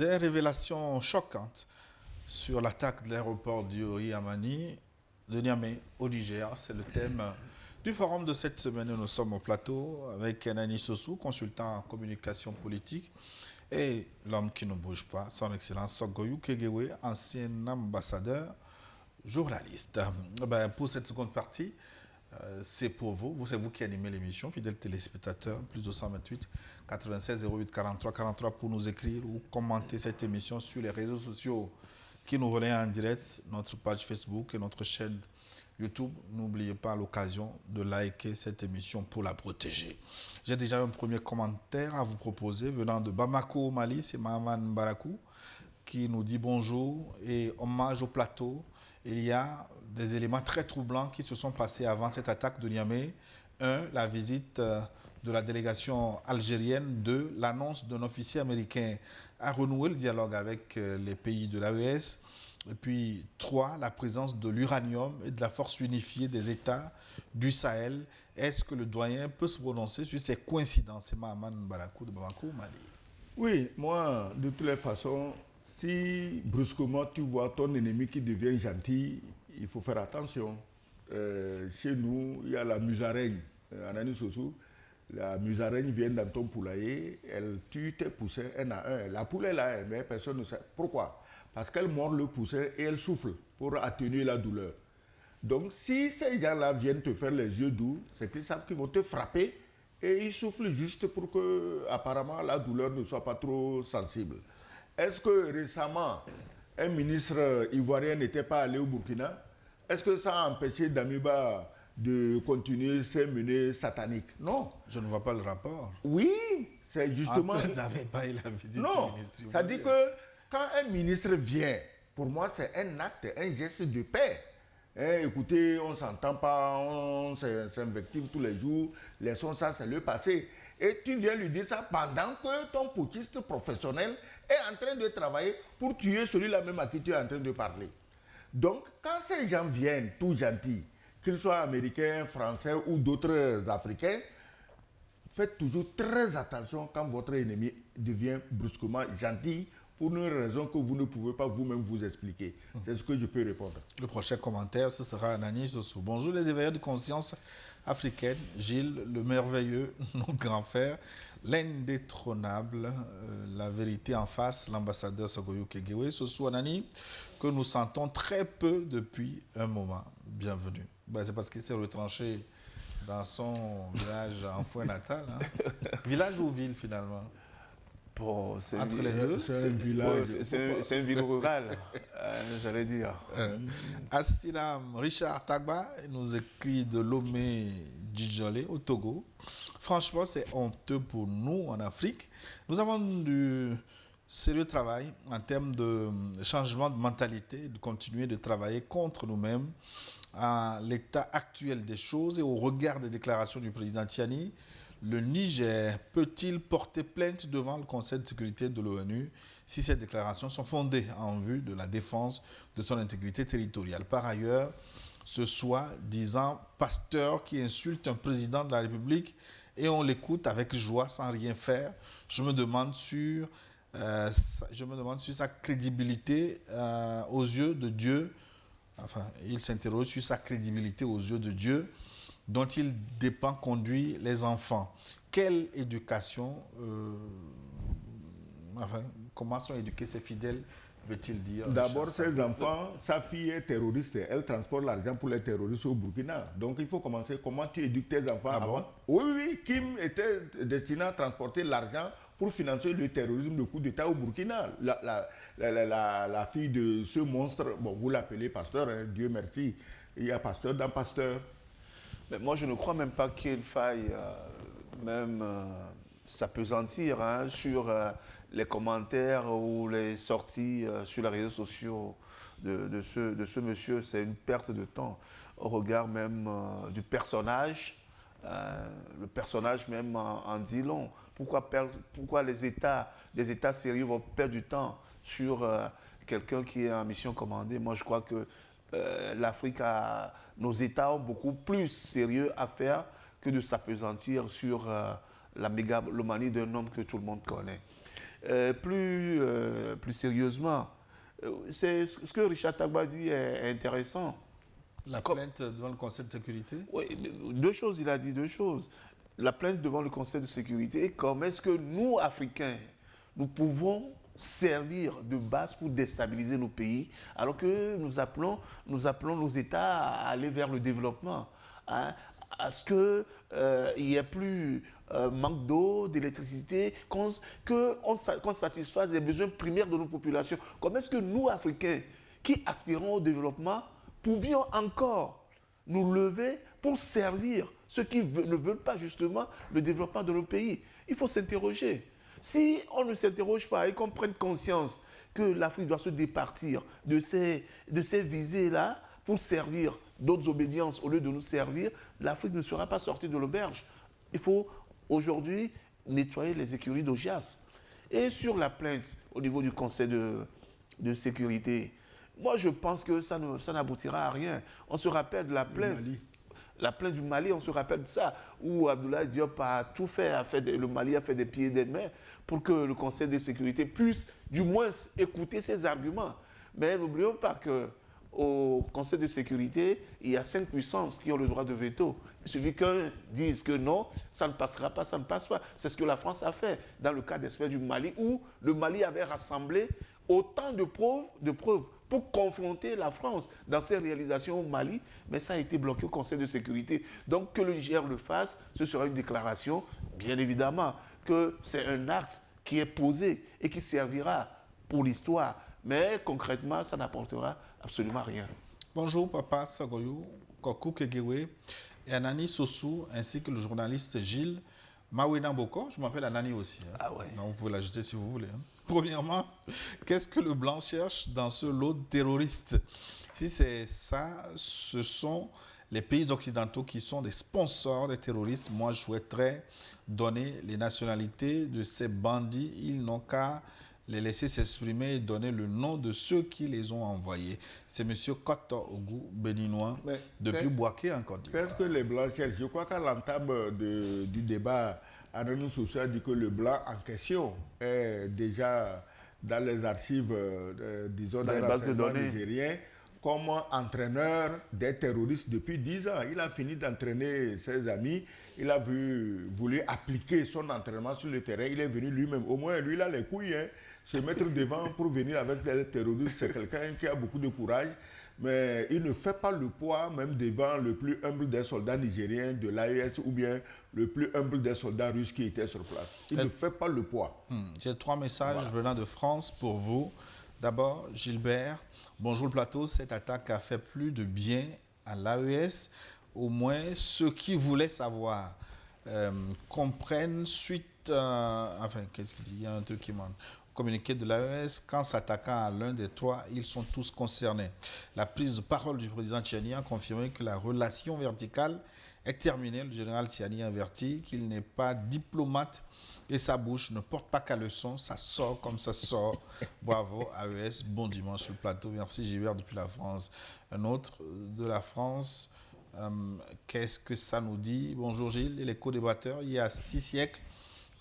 Des révélations choquantes sur l'attaque de l'aéroport d'Yori Amani de Niamey au Niger. C'est le thème du forum de cette semaine. Nous sommes au plateau avec Nani Sossou, consultant en communication politique, et l'homme qui ne bouge pas, son Excellence Sogoyou Kegewe, ancien ambassadeur, journaliste. Pour cette seconde partie, c'est pour vous, c'est vous qui animez l'émission, fidèles téléspectateurs, plus de 228 96 08 43 43 pour nous écrire ou commenter cette émission sur les réseaux sociaux qui nous relaient en direct, notre page Facebook et notre chaîne YouTube. N'oubliez pas à l'occasion de liker cette émission pour la protéger. J'ai déjà un premier commentaire à vous proposer venant de Bamako au Mali, c'est Mahaman Barakou qui nous dit bonjour et hommage au plateau. Il y a des éléments très troublants qui se sont passés avant cette attaque de Niamey. 1. La visite de la délégation algérienne. 2. L'annonce d'un officier américain à renouer le dialogue avec les pays de l'AES. Et puis 3. La présence de l'uranium et de la force unifiée des États du Sahel. Est-ce que le doyen peut se prononcer sur ces coïncidences? C'est Mahaman Barakou de Bamako, Mali. Oui, moi, de toutes les façons, si brusquement tu vois ton ennemi qui devient gentil, il faut faire attention. Chez nous, il y a la musaraigne, Nani Sossou. La musaraigne vient dans ton poulailler, elle tue tes poussins un à un. La poule est là, mais personne ne sait. Pourquoi? Parce qu'elle mord le poussin et elle souffle pour atténuer la douleur. Donc, si ces gens-là viennent te faire les yeux doux, c'est qu'ils savent qu'ils vont te frapper et ils soufflent juste pour que, apparemment, la douleur ne soit pas trop sensible. Est-ce que récemment, un ministre ivoirien n'était pas allé au Burkina? Est-ce que ça a empêché Damiba de continuer ses menées sataniques? Non. Je ne vois pas le rapport. Oui, c'est justement... Damiba et la visite non, du ministre ça dit que quand un ministre vient, pour moi, c'est un acte, un geste de paix. Écoutez, on ne s'entend pas, on s'invective tous les jours, laissons ça, c'est le passé. Et tu viens lui dire ça pendant que ton putschiste professionnel est en train de travailler pour tuer celui-là même à qui tu es en train de parler. Donc, quand ces gens viennent tout gentils, qu'ils soient américains, français ou d'autres africains, faites toujours très attention quand votre ennemi devient brusquement gentil pour une raison que vous ne pouvez pas vous-même vous expliquer. C'est ce que je peux répondre. Le prochain commentaire, ce sera Nani Sossou. Bonjour les éveilleurs de conscience africaine. Gilles, le merveilleux, nos grands frères, l'indétrônable, la vérité en face, l'ambassadeur Sogoyou Kegewe, Sossou Nani, que nous sentons très peu depuis un moment. Bienvenue. C'est parce qu'il s'est retranché dans son village en Fouet natal. Village ou ville finalement? Bon, entre les deux, c'est un village. C'est une ville rurale, j'allais dire. Astinam Richard Tagba nous écrit de Lomé Djidjolé au Togo. Franchement, c'est honteux pour nous en Afrique. Nous avons du sérieux travail en termes de changement de mentalité, de continuer de travailler contre nous-mêmes à l'état actuel des choses et au regard des déclarations du président Tiani. Le Niger peut-il porter plainte devant le Conseil de sécurité de l'ONU si ces déclarations sont fondées en vue de la défense de son intégrité territoriale? Par ailleurs, ce soi-disant pasteur qui insulte un président de la République et on l'écoute avec joie sans rien faire, je me demande sur sa crédibilité aux yeux de Dieu. Enfin, il s'interroge sur sa crédibilité aux yeux de Dieu, dont il dépend conduire les enfants. Quelle éducation, comment sont éduqués ces fidèles, veut-il dire? D'abord, ces enfants, sa fille est terroriste, elle transporte l'argent pour les terroristes au Burkina. Donc il faut commencer, comment tu éduques tes enfants avant? Oui, Kim était destiné à transporter l'argent pour financer le terrorisme, le coup d'État au Burkina. La fille de ce monstre, bon, vous l'appelez pasteur, hein, Dieu merci, il y a pasteur dans pasteur. Mais moi, je ne crois même pas qu'il faille s'appesantir sur les commentaires ou les sorties sur les réseaux sociaux de ce monsieur. C'est une perte de temps au regard même du personnage. Le personnage même en dit long. Pourquoi des États sérieux vont perdre du temps sur quelqu'un qui est en mission commandée? Moi, je crois que l'Afrique nos États ont beaucoup plus sérieux à faire que de s'appesantir sur la mégalomanie d'un homme que tout le monde connaît. Plus sérieusement, c'est ce que Richard Tagba dit est intéressant. La plainte devant le Conseil de sécurité? Oui, il a dit deux choses. La plainte devant le Conseil de sécurité, comment est-ce que nous, Africains, nous pouvons servir de base pour déstabiliser nos pays, alors que nous appelons nos États à aller vers le développement, hein, à ce qu'il n'y ait plus manque d'eau, d'électricité, qu'on satisfasse les besoins primaires de nos populations. Comment est-ce que nous, Africains, qui aspirons au développement, pouvions encore nous lever pour servir ceux qui ne veulent pas justement le développement de nos pays? Il faut s'interroger. Si on ne s'interroge pas et qu'on prenne conscience que l'Afrique doit se départir de ces visées-là pour servir d'autres obédiences au lieu de nous servir, l'Afrique ne sera pas sortie de l'auberge. Il faut aujourd'hui nettoyer les écuries d'Augias. Et sur la plainte au niveau du Conseil de sécurité, moi je pense que ça n'aboutira à rien. On se rappelle de la plainte. La plainte du Mali, on se rappelle de ça, où Abdoulaye Diop a tout fait, le Mali a fait des pieds et des mains pour que le Conseil de sécurité puisse du moins écouter ses arguments. Mais n'oublions pas qu'au Conseil de sécurité, il y a 5 puissances qui ont le droit de veto. Il suffit qu'un dise que non, ça ne passera pas, ça ne passe pas. C'est ce que la France a fait dans le cas d'espèce du Mali, où le Mali avait rassemblé autant de preuves pour confronter la France dans ses réalisations au Mali, mais ça a été bloqué au Conseil de sécurité. Donc que le Niger le fasse, ce sera une déclaration, bien évidemment, que c'est un acte qui est posé et qui servira pour l'histoire. Mais concrètement, ça n'apportera absolument rien. Bonjour Papa Sagoyou, Kokou Kegewe et Anani Sossou, ainsi que le journaliste Gilles Mawena Boko. Je m'appelle Anani aussi. Hein. Ah ouais. Donc vous pouvez l'ajouter si vous voulez. Hein. Premièrement, qu'est-ce que le blanc cherche dans ce lot de terroristes? Si c'est ça, ce sont les pays occidentaux qui sont des sponsors des terroristes. Moi, je souhaiterais donner les nationalités de ces bandits. Ils n'ont qu'à les laisser s'exprimer et donner le nom de ceux qui les ont envoyés. C'est M. Koto Ogou, béninois, depuis Bouaké en Côte d'Ivoire. Qu'est-ce que les blancs cherchent? Je crois qu'à l'entame du débat, Ananou Sossou a dit que le blanc en question est déjà dans les archives, disons, dans les bases de données nigériens, comme entraîneur des terroristes depuis 10 ans. Il a fini d'entraîner ses amis. Il a voulu appliquer son entraînement sur le terrain. Il est venu lui-même. Au moins, lui, il a les couilles. Hein. Se mettre devant pour venir avec des terroristes, c'est quelqu'un qui a beaucoup de courage. Mais il ne fait pas le poids, même devant le plus humble des soldats nigériens de l'AES ou bien le plus humble des soldats russes qui étaient sur place. Il ne fait pas le poids. J'ai 3 messages venant de France pour vous. D'abord, Gilbert, bonjour le plateau. Cette attaque a fait plus de bien à l'AES. Au moins, ceux qui voulaient savoir comprennent suite... enfin, qu'est-ce qu'il dit? Il y a un truc qui manque. Communiqué de l'AES, qu'en s'attaquant à l'un des 3, ils sont tous concernés. La prise de parole du président Tiani a confirmé que la relation verticale est terminée. Le général Tiani a averti qu'il n'est pas diplomate et sa bouche ne porte pas qu'à leçon. Ça sort comme ça sort. Bravo AES, bon dimanche sur le plateau. Merci Gilbert depuis la France. Un autre de la France, qu'est-ce que ça nous dit? Bonjour Gilles et les co-débatteurs. Il y a 6 siècles,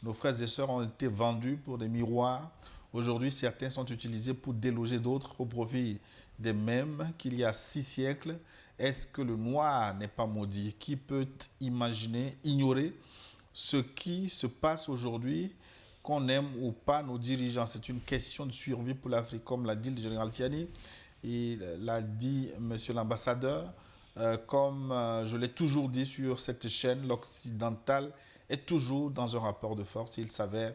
nos frères et sœurs ont été vendus pour des miroirs. Aujourd'hui, certains sont utilisés pour déloger d'autres au profit des mêmes qu'il y a 6 siècles. Est-ce que le noir n'est pas maudit? Qui peut imaginer, ignorer ce qui se passe aujourd'hui, qu'on aime ou pas nos dirigeants? C'est une question de survie pour l'Afrique, comme l'a dit le général Tiani. Il l'a dit, monsieur l'ambassadeur. Comme je l'ai toujours dit sur cette chaîne, l'occidental est toujours dans un rapport de force. Il s'avère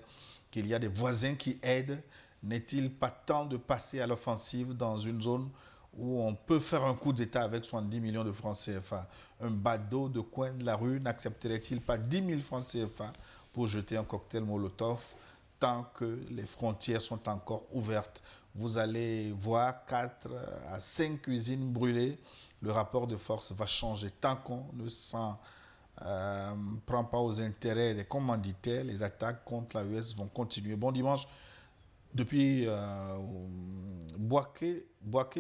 qu'il y a des voisins qui aident. N'est-il pas temps de passer à l'offensive dans une zone où on peut faire un coup d'État avec 70 millions de francs CFA? Un badaud de coin de la rue n'accepterait-il pas 10 000 francs CFA pour jeter un cocktail Molotov tant que les frontières sont encore ouvertes? Vous allez voir 4 à 5 cuisines brûlées. Le rapport de force va changer. Tant qu'on ne s'en prend pas aux intérêts des commanditaires, les attaques contre l'AES vont continuer. Bon dimanche depuis Bouaké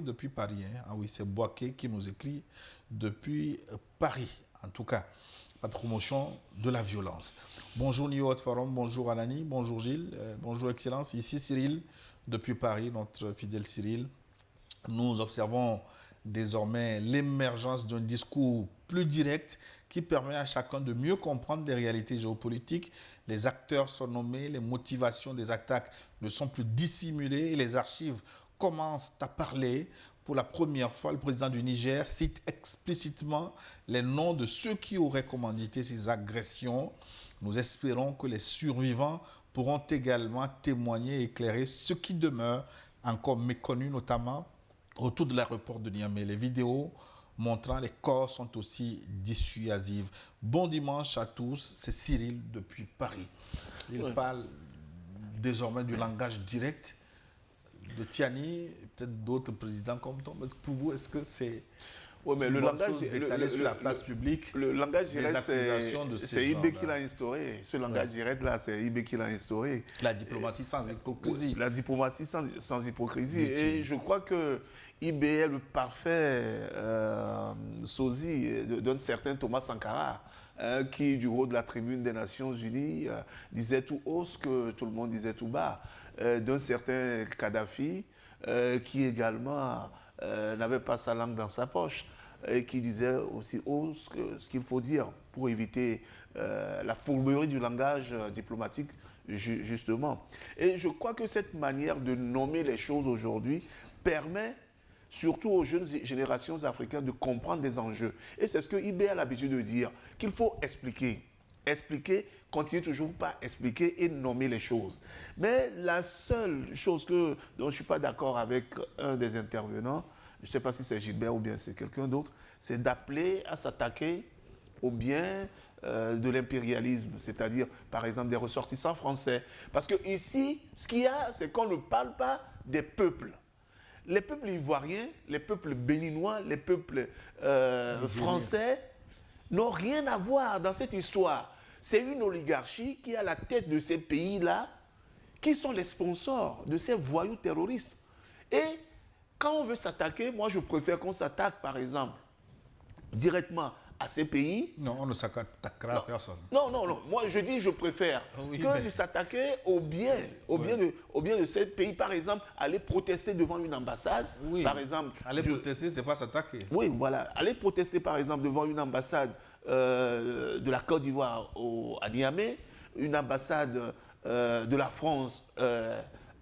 depuis Paris. Hein. Ah oui, c'est Bouaké qui nous écrit depuis Paris. En tout cas, pas de promotion de la violence. Bonjour New York Forum, bonjour Anani, bonjour Gilles, bonjour Excellence. Ici Cyril, depuis Paris, notre fidèle Cyril. Nous observons désormais l'émergence d'un discours plus direct qui permet à chacun de mieux comprendre les réalités géopolitiques. Les acteurs sont nommés, les motivations des attaques ne sont plus dissimulées et les archives commencent à parler. Pour la première fois, le président du Niger cite explicitement les noms de ceux qui auraient commandité ces agressions. Nous espérons que les survivants pourront également témoigner et éclairer ce qui demeure encore méconnu, notamment autour de l'aéroport de Niamey. Les vidéos montrant les corps sont aussi dissuasives. Bon dimanche à tous, c'est Cyril depuis Paris. Il parle désormais du langage direct de Tiani, peut-être d'autres présidents comme toi. Mais pour vous, est-ce que c'est le langage d'étaler sur la place publique le langage direct, c'est IB qui l'a instauré. Ce langage direct-là, c'est IB qui l'a instauré. La diplomatie sans hypocrisie. La diplomatie sans hypocrisie. Et je crois que IB est le parfait sosie d'un certain Thomas Sankara, qui, du haut de la tribune des Nations Unies, disait tout haut ce que tout le monde disait tout bas. D'un certain Kadhafi, qui également n'avait pas sa langue dans sa poche, et qui disait aussi haut ce qu'il faut dire pour éviter la fourberie du langage diplomatique, justement. Et je crois que cette manière de nommer les choses aujourd'hui permet surtout aux jeunes générations africaines de comprendre les enjeux. Et c'est ce que IB a l'habitude de dire, qu'il faut expliquer. Expliquer, continuer toujours par expliquer et nommer les choses. Mais la seule chose dont je ne suis pas d'accord avec un des intervenants, je ne sais pas si c'est Gilbert ou bien c'est quelqu'un d'autre, c'est d'appeler à s'attaquer au bien de l'impérialisme, c'est-à-dire par exemple des ressortissants français. Parce qu'ici, ce qu'il y a, c'est qu'on ne parle pas des peuples. Les peuples ivoiriens, les peuples béninois, les peuples français n'ont rien à voir dans cette histoire. C'est une oligarchie qui est à la tête de ces pays-là, qui sont les sponsors de ces voyous terroristes. Et quand on veut s'attaquer, moi je préfère qu'on s'attaque par exemple directement à ces pays. Non, on ne s'attaquera à personne. Non, moi je dis je préfère que de s'attaquer au bien de ces pays. Par exemple, aller protester devant une ambassade. Oui. Par exemple, aller protester, c'est pas s'attaquer. Oui, voilà. Aller protester par exemple devant une ambassade de la Côte d'Ivoire à Niamey, une ambassade de la France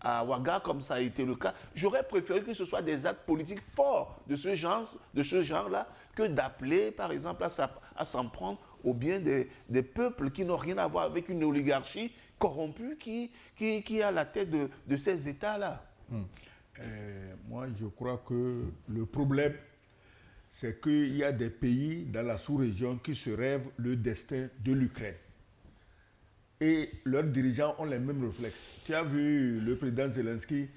à Ouaga, comme ça a été le cas. J'aurais préféré que ce soit des actes politiques forts de ce genre-là, que d'appeler, par exemple, à s'en prendre au bien des peuples qui n'ont rien à voir avec une oligarchie corrompue qui est à la tête de ces États-là. Moi, je crois que le problème, c'est qu'il y a des pays dans la sous-région qui se rêvent le destin de l'Ukraine. Et leurs dirigeants ont les mêmes réflexes. Tu as vu le président Zelensky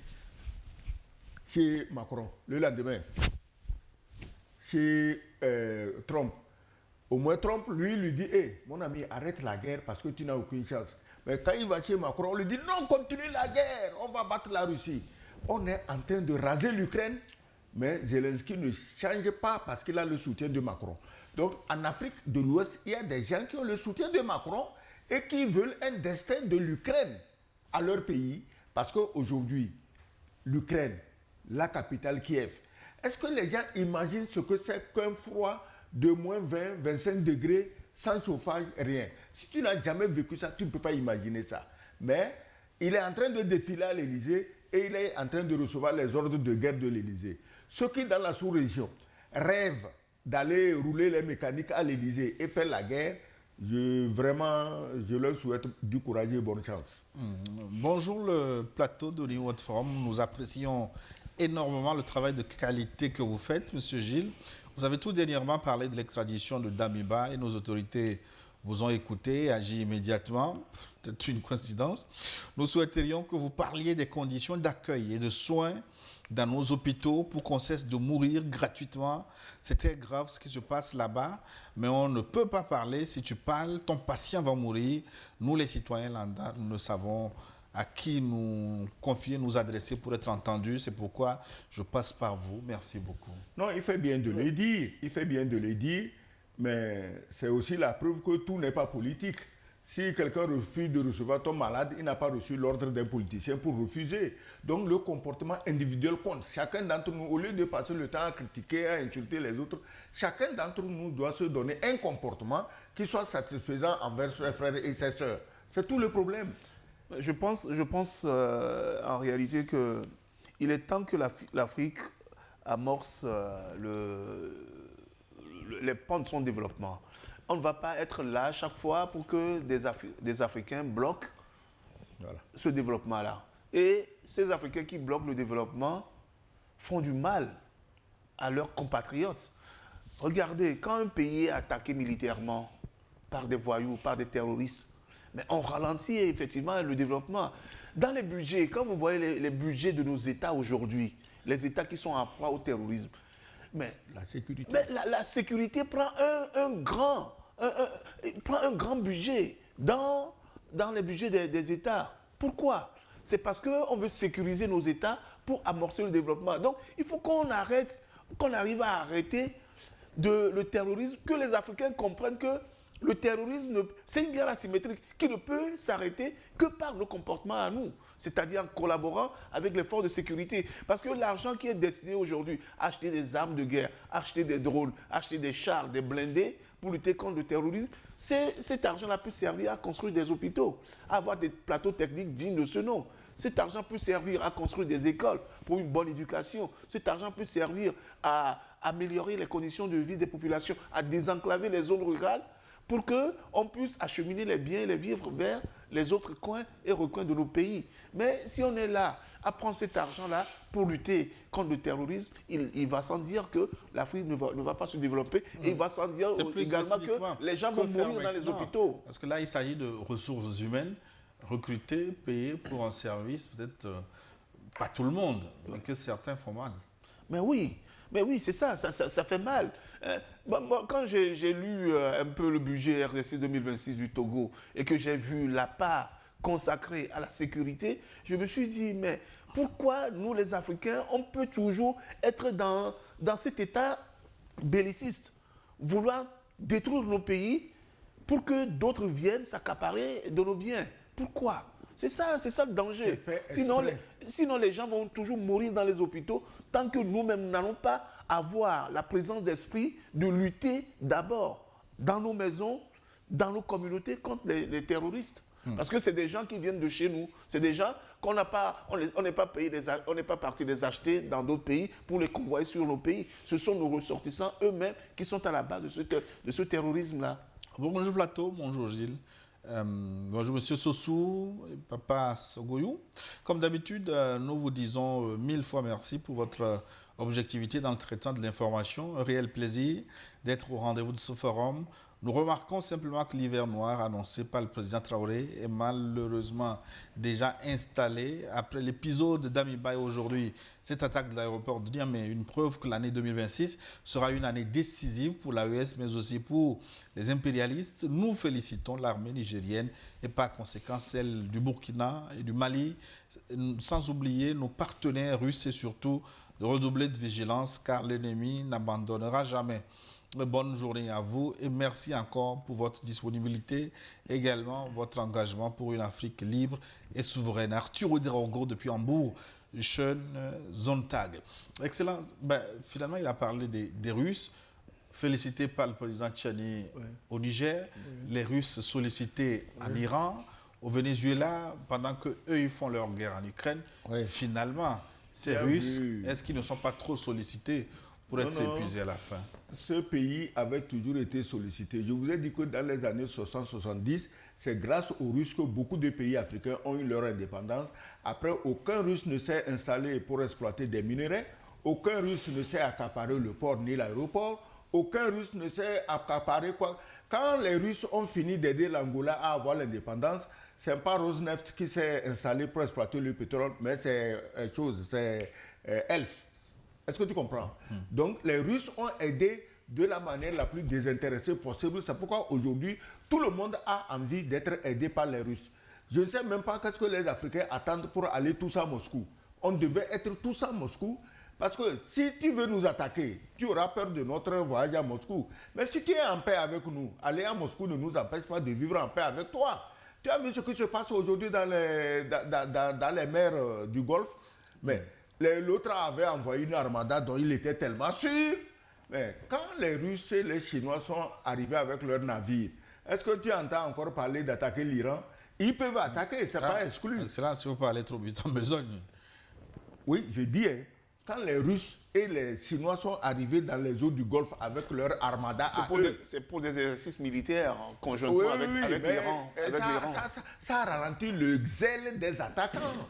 chez Macron, le lendemain, chez Trump. Au moins Trump, lui dit, hey, mon ami, arrête la guerre parce que tu n'as aucune chance. Mais quand il va chez Macron, on lui dit, non, continue la guerre, on va battre la Russie. On est en train de raser l'Ukraine, mais Zelensky ne change pas parce qu'il a le soutien de Macron. Donc en Afrique de l'Ouest, il y a des gens qui ont le soutien de Macron et qui veulent un destin de l'Ukraine à leur pays, parce qu'aujourd'hui, l'Ukraine, la capitale Kiev, est-ce que les gens imaginent ce que c'est qu'un froid de moins 20, 25 degrés, sans chauffage, rien? Si tu n'as jamais vécu ça, tu ne peux pas imaginer ça. Mais il est en train de défiler à l'Élysée et il est en train de recevoir les ordres de guerre de l'Élysée. Ceux qui, dans la sous-région, rêvent d'aller rouler les mécaniques à l'Élysée et faire la guerre, je leur souhaite du courage et bonne chance. Bonjour le plateau de New World Forum. Nous apprécions énormément le travail de qualité que vous faites, Monsieur Gilles. Vous avez tout dernièrement parlé de l'extradition de Damiba et nos autorités vous ont écouté et agi immédiatement. C'est une coïncidence. Nous souhaiterions que vous parliez des conditions d'accueil et de soins dans nos hôpitaux pour qu'on cesse de mourir gratuitement. C'est très grave ce qui se passe là-bas, mais on ne peut pas parler. Si tu parles, ton patient va mourir. Nous, les citoyens lambda, nous ne savons à qui nous confier, nous adresser pour être entendus. C'est pourquoi je passe par vous. Merci beaucoup. Non, il fait bien de le dire. Il fait bien de le dire. Mais c'est aussi la preuve que tout n'est pas politique. Si quelqu'un refuse de recevoir ton malade, il n'a pas reçu l'ordre d'un politicien pour refuser. Donc le comportement individuel compte. Chacun d'entre nous, au lieu de passer le temps à critiquer, à insulter les autres, chacun d'entre nous doit se donner un comportement qui soit satisfaisant envers ses frères et ses sœurs. C'est tout le problème. Je pense en réalité qu'il est temps que l'Afrique amorce les pans de son développement. On ne va pas être là chaque fois pour que des Africains bloquent ce développement-là. Et ces Africains qui bloquent le développement font du mal à leurs compatriotes. Regardez, quand un pays est attaqué militairement par des voyous, par des terroristes, mais on ralentit effectivement le développement. Dans les budgets, quand vous voyez les budgets de nos États aujourd'hui, les États qui sont en proie au terrorisme, mais la sécurité prend un grand budget dans les budgets des États. Pourquoi? C'est parce qu'on veut sécuriser nos États pour amorcer le développement. Donc, il faut qu'on arrive à arrêter le terrorisme, que les Africains comprennent que le terrorisme, c'est une guerre asymétrique qui ne peut s'arrêter que par nos comportements à nous, c'est-à-dire en collaborant avec les forces de sécurité. Parce que l'argent qui est destiné aujourd'hui à acheter des armes de guerre, acheter des drones, acheter des chars, des blindés pour lutter contre le terrorisme, cet argent-là peut servir à construire des hôpitaux, à avoir des plateaux techniques dignes de ce nom. Cet argent peut servir à construire des écoles pour une bonne éducation. Cet argent peut servir à améliorer les conditions de vie des populations, à désenclaver les zones rurales, pour qu'on puisse acheminer les biens et les vivres vers les autres coins et recoins de nos pays. Mais si on est là à prendre cet argent-là pour lutter contre le terrorisme, il va sans dire que l'Afrique ne va pas se développer et il va sans dire également que les gens vont mourir dans les hôpitaux. Parce que là, il s'agit de ressources humaines, recruter, payer pour un service, peut-être pas tout le monde, mais que certains font mal. Mais oui, c'est ça fait mal. Quand j'ai lu un peu le budget RDC 2026 du Togo et que j'ai vu la part consacrée à la sécurité, je me suis dit, mais pourquoi nous les Africains, on peut toujours être dans cet état belliciste, vouloir détruire nos pays pour que d'autres viennent s'accaparer de nos biens? Pourquoi? C'est ça le danger. Sinon, les gens vont toujours mourir dans les hôpitaux tant que nous-mêmes n'allons pas avoir la présence d'esprit de lutter d'abord dans nos maisons, dans nos communautés contre les terroristes. Parce que c'est des gens qui viennent de chez nous. C'est des gens qu'on n'a pas, on n'est pas parti les acheter dans d'autres pays pour les convoyer sur nos pays. Ce sont nos ressortissants eux-mêmes qui sont à la base de ce terrorisme-là. Bonjour Plateau, bonjour Gilles. Bonjour Monsieur Sossou, Papa Sogoyou. Comme d'habitude, nous vous disons 1000 fois merci pour votre objectivité dans le traitement de l'information. Un réel plaisir d'être au rendez-vous de ce forum. Nous remarquons simplement que l'hiver noir annoncé par le président Traoré est malheureusement déjà installé. Après l'épisode d'Amiba et aujourd'hui, cette attaque de l'aéroport de Niamey, une preuve que l'année 2026 sera une année décisive pour l'AES, mais aussi pour les impérialistes. Nous félicitons l'armée nigérienne et par conséquent celle du Burkina et du Mali, sans oublier nos partenaires russes et surtout de redoubler de vigilance car l'ennemi n'abandonnera jamais. Bonne journée à vous et merci encore pour votre disponibilité, également votre engagement pour une Afrique libre et souveraine. Arthur Ouedraogo depuis Hambourg, Jeune Zontag. Excellence, finalement il a parlé des Russes, félicité par le président Tchani au Niger, les Russes sollicités en Iran, au Venezuela, pendant qu'eux ils font leur guerre en Ukraine. Finalement, ces Russes, est-ce qu'ils ne sont pas trop sollicités pour être épuisés à la fin? Ce pays avait toujours été sollicité. Je vous ai dit que dans les années 60-70, c'est grâce aux Russes que beaucoup de pays africains ont eu leur indépendance. Après, aucun Russe ne s'est installé pour exploiter des minerais. Aucun Russe ne s'est accaparé le port ni l'aéroport. Aucun Russe ne s'est accaparé quoi. Quand les Russes ont fini d'aider l'Angola à avoir l'indépendance, ce n'est pas Rosneft qui s'est installé pour exploiter le pétrole, mais c'est Elf. Est-ce que tu comprends? Donc, les Russes ont aidé de la manière la plus désintéressée possible. C'est pourquoi aujourd'hui, tout le monde a envie d'être aidé par les Russes. Je ne sais même pas qu'est-ce que les Africains attendent pour aller tous à Moscou. On devait être tous à Moscou Parce que si tu veux nous attaquer, tu auras peur de notre voyage à Moscou. Mais si tu es en paix avec nous, aller à Moscou ne nous empêche pas de vivre en paix avec toi. Tu as vu ce qui se passe aujourd'hui dans les mers du Golfe? Mais l'autre avait envoyé une armada dont il était tellement sûr. Mais quand les Russes et les Chinois sont arrivés avec leurs navires, est-ce que tu entends encore parler d'attaquer l'Iran? Ils peuvent attaquer, ce n'est pas exclu. Excellence, si vous parlez trop vite en besogne. Oui, je dis, hein, quand les Russes et les Chinois sont arrivés dans les eaux du Golfe avec leur armada c'est pour des exercices militaires conjointement avec l'Iran. Ça ralentit le zèle des attaquants.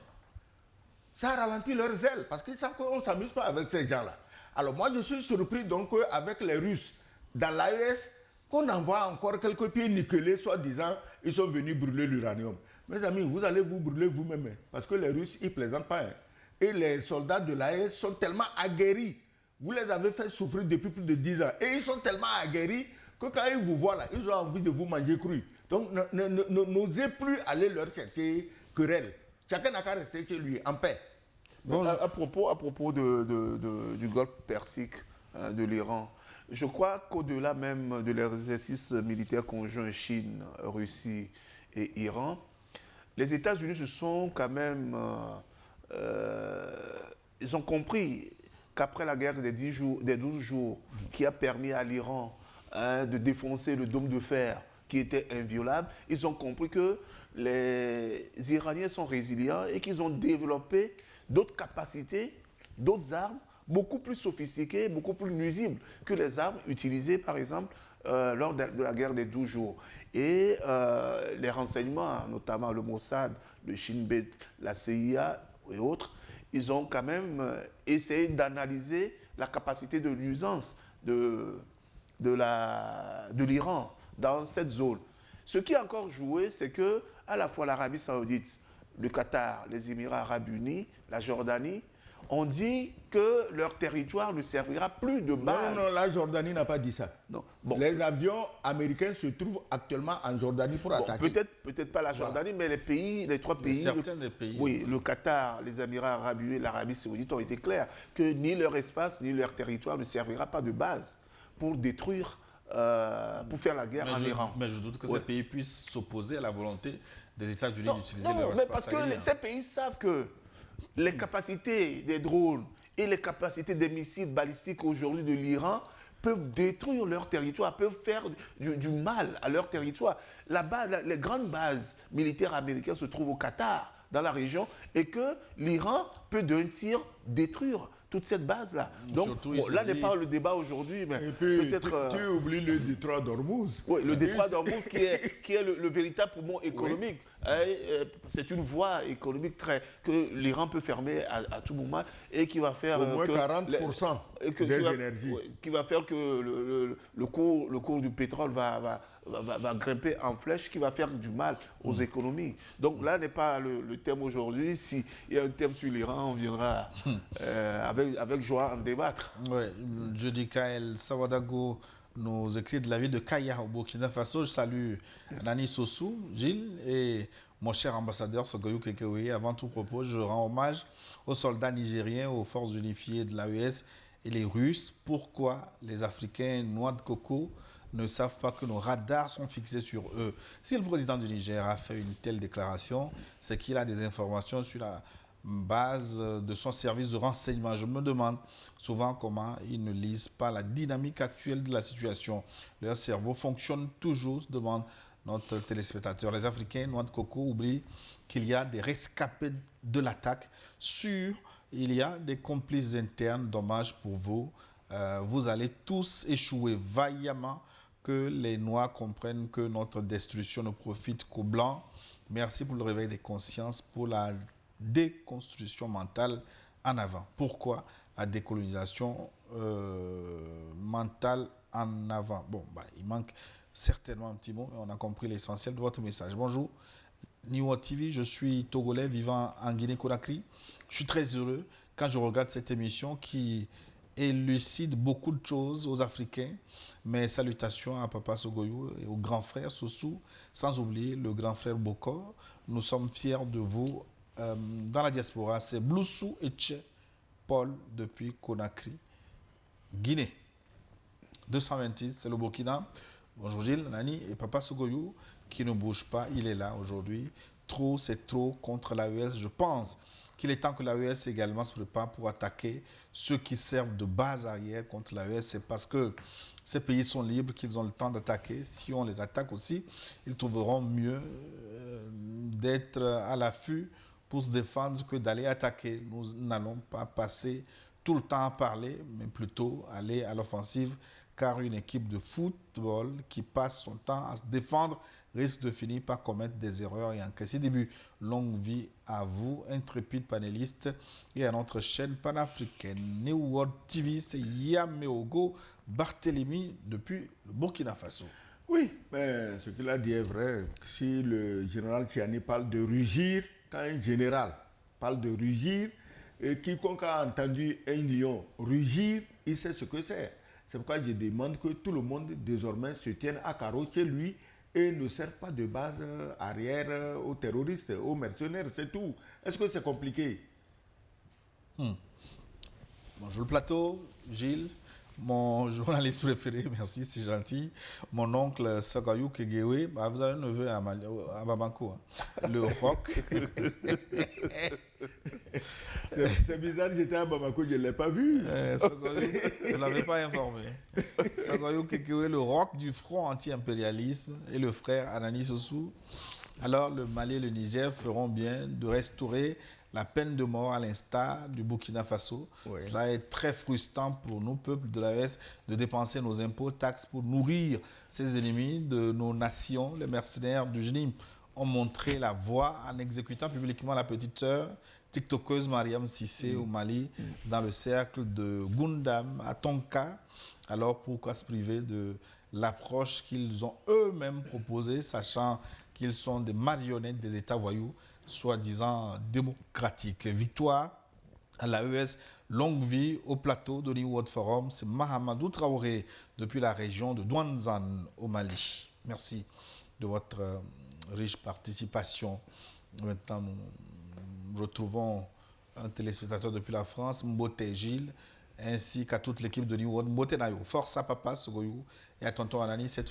Ça ralentit leur zèle parce qu'ils savent qu'on ne s'amuse pas avec ces gens-là. Alors moi, je suis surpris donc avec les Russes dans l'AES, qu'on envoie encore quelques pieds nickelés, soi-disant, ils sont venus brûler l'uranium. Mes amis, vous allez vous brûler vous-même, parce que les Russes, ils ne plaisantent pas. Hein. Et les soldats de l'AES sont tellement aguerris. Vous les avez fait souffrir depuis plus de 10 ans. Et ils sont tellement aguerris que quand ils vous voient là, ils ont envie de vous manger cru. Donc, n'osez plus aller leur chercher querelle. Chacun n'a qu'à rester chez lui, en paix. Bon, à propos du Golfe Persique, de l'Iran, je crois qu'au-delà même de l'exercice militaire conjoint Chine, Russie et Iran, les États-Unis se sont quand même... ils ont compris qu'après la guerre des 12 jours, qui a permis à l'Iran de défoncer le dôme de fer qui était inviolable, ils ont compris que les Iraniens sont résilients et qu'ils ont développé d'autres capacités, d'autres armes, beaucoup plus sophistiquées, beaucoup plus nuisibles que les armes utilisées, par exemple, lors de la guerre des 12 jours. Et les renseignements, notamment le Mossad, le Shin Bet, la CIA et autres, ils ont quand même essayé d'analyser la capacité de nuisance de l'Iran dans cette zone. Ce qui a encore joué, c'est que à la fois l'Arabie Saoudite, le Qatar, les Émirats Arabes Unis, la Jordanie, ont dit que leur territoire ne servira plus de base. Non, la Jordanie n'a pas dit ça. Non. Bon. Les avions américains se trouvent actuellement en Jordanie pour attaquer. Peut-être pas la Jordanie, mais les trois pays. Certains des pays. Oui, le Qatar, les Émirats Arabes Unis et l'Arabie Saoudite ont été clairs que ni leur espace ni leur territoire ne servira pas de base pour détruire, pour faire la guerre en Iran. Mais je doute que ces pays puissent s'opposer à la volonté des États-Unis d'utiliser leur mais espace parce aérien. que ces pays savent que les capacités des drones et les capacités des missiles balistiques aujourd'hui de l'Iran peuvent détruire leur territoire, peuvent faire du mal à leur territoire. Là-bas, les grandes bases militaires américaines se trouvent au Qatar, dans la région, et que l'Iran peut d'un tir détruire toute cette base-là. Donc là n'est pas le débat aujourd'hui, mais peut-être... Tu oublies le détroit d'Ormuz. Oui, le détroit d'Ormuz qui est le véritable poumon économique. Oui. C'est une voie économique que l'Iran peut fermer à tout moment et qui va faire... Au moins 40% des énergies. Qui va faire que le cours du pétrole va grimper en flèche, qui va faire du mal aux économies. Donc là n'est pas le thème aujourd'hui. S'il y a un thème sur l'Iran, on viendra avec joie en débattre. Oui, je dis Kael Sawadago nous écrit de la ville de Kaya au Burkina Faso. Je salue Nani Sossou, Gilles et mon cher ambassadeur Sogoyou Kekewe. Avant tout propos, je rends hommage aux soldats nigériens, aux forces unifiées de l'AES et les Russes. Pourquoi les Africains noix de coco ne savent pas que nos radars sont fixés sur eux? Si le président du Niger a fait une telle déclaration, c'est qu'il a des informations sur la base de son service de renseignement. Je me demande souvent comment ils ne lisent pas la dynamique actuelle de la situation. Leur cerveau fonctionne toujours, se demande notre téléspectateur. Les Africains, noix de coco, oublient qu'il y a des rescapés de l'attaque. Il y a des complices internes. Dommage pour vous. Vous allez tous échouer vaillamment. Que les Noirs comprennent que notre destruction ne profite qu'aux Blancs. Merci pour le réveil des consciences, pour la déconstruction mentale en avant. Pourquoi la décolonisation mentale en avant? Bon, il manque certainement un petit mot, mais on a compris l'essentiel de votre message. Bonjour, Niwo TV, je suis Togolais vivant en Guinée-Conakry. Je suis très heureux quand je regarde cette émission qui élucide beaucoup de choses aux Africains. Mes salutations à Papa Sogoyou et au grand frère Sossou, sans oublier le grand frère Bokor. Nous sommes fiers de vous. Dans la diaspora, c'est Bloussou Etche Paul depuis Conakry, Guinée. 226, c'est le Burkina. Bonjour Gilles, Nani et Papa Sogoyou qui ne bouge pas, il est là aujourd'hui. Trop, c'est trop contre l'AES. Je pense qu'il est temps que l'AES également se prépare pour attaquer ceux qui servent de base arrière contre l'AES. C'est parce que ces pays sont libres qu'ils ont le temps d'attaquer. Si on les attaque aussi, ils trouveront mieux d'être à l'affût pour se défendre que d'aller attaquer. Nous n'allons pas passer tout le temps à parler, mais plutôt aller à l'offensive, car une équipe de football qui passe son temps à se défendre risque de finir par commettre des erreurs et encaisser des buts. Longue vie à vous, intrépide panéliste, et à notre chaîne panafricaine. New World TV, c'est Yameogo Barthélemy depuis le Burkina Faso. Oui, mais ce qu'il a dit est vrai. Si le général Tiani parle de rugir, quand un général parle de rugir, et quiconque a entendu un lion rugir, il sait ce que c'est. C'est pourquoi je demande que tout le monde désormais se tienne à carreau chez lui et ne serve pas de base arrière aux terroristes, aux mercenaires, c'est tout. Est-ce que c'est compliqué? Bonjour le plateau, Gilles. Mon journaliste préféré, merci, c'est gentil. Mon oncle Sagayou Kegewe, vous avez un neveu à Bamako, hein. Le rock. C'est bizarre, j'étais à Bamako, je ne l'ai pas vu. Sagayou, je ne l'avais pas informé. Sagayou Kegewe, le rock du front anti-impérialisme, et le frère Anani Sossou. Alors le Mali et le Niger feront bien de restaurer la peine de mort à l'instar du Burkina Faso. Oui. Cela est très frustrant pour nous, peuple de l'AES, de dépenser nos impôts, taxes pour nourrir ces ennemis de nos nations. Les mercenaires du GNIM ont montré la voie en exécutant publiquement la petite sœur tiktokeuse Mariam Sissé au Mali, dans le cercle de Gundam à Tonka. Alors pourquoi se priver de l'approche qu'ils ont eux-mêmes proposée, sachant qu'ils sont des marionnettes des États voyous, soi-disant démocratiques. Victoire à l'AES, longue vie au plateau de New World Forum. C'est Mahamadou Traoré depuis la région de Douanzan au Mali. Merci de votre riche participation. Maintenant, nous retrouvons un téléspectateur depuis la France, Mbote Gilles, ainsi qu'à toute l'équipe de New World. Mbote Nayo, force à Papa Sogoyou et à Tonton Anani, cette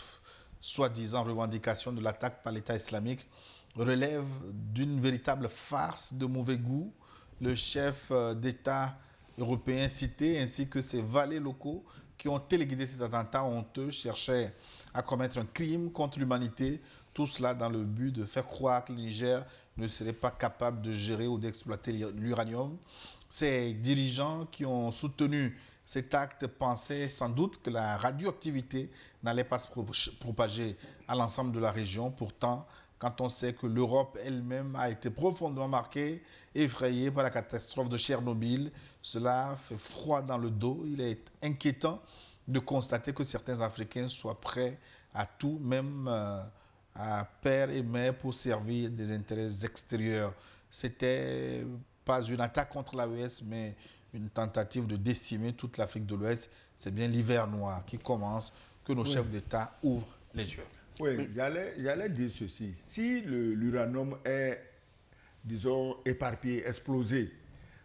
soi-disant revendication de l'attaque par l'État islamique relève d'une véritable farce de mauvais goût. Le chef d'État européen cité ainsi que ses valets locaux qui ont téléguidé cet attentat honteux cherchaient à commettre un crime contre l'humanité. Tout cela dans le but de faire croire que le Niger ne serait pas capable de gérer ou d'exploiter l'uranium. Ces dirigeants qui ont soutenu cet acte pensaient sans doute que la radioactivité n'allait pas se propager à l'ensemble de la région. Pourtant, quand on sait que l'Europe elle-même a été profondément marquée, effrayée par la catastrophe de Tchernobyl, cela fait froid dans le dos. Il est inquiétant de constater que certains Africains soient prêts à tout, même à père et mère, pour servir des intérêts extérieurs. C'était pas une attaque contre l'AES, mais une tentative de décimer toute l'Afrique de l'Ouest. C'est bien l'hiver noir qui commence, que nos chefs d'État ouvrent les yeux. Oui, j'allais dire ceci. Si l'uranium est, disons, éparpillé, explosé,